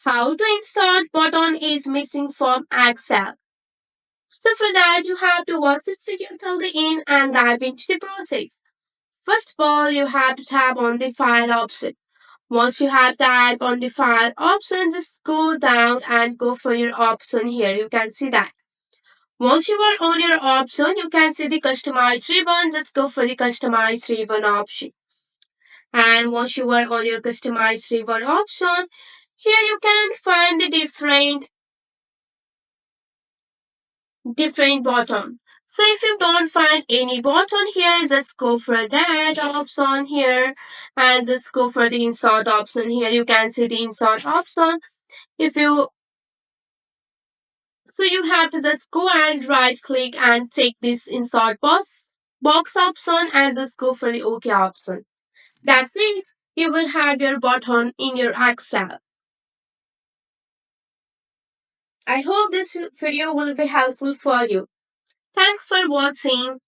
How to insert button is missing from Excel. So for that, you have to watch this video till the end and dive into the process. First of all, you have to tap on the file option. Once you have tapped on the file option, just go down and go for your option here. You can see that. Once you are on your option, you can see the customize ribbon. Just go for the customize ribbon option. And once you are on your customize ribbon option, here you can find the different button. So if you don't find any button here, just go for that option here and just go for the insert option here. You can see the insert option. If you So you have to just go and right click and take this insert box option and just go for the OK option. That's it. You will have your button in your Excel. I hope this video will be helpful for you. Thanks for watching.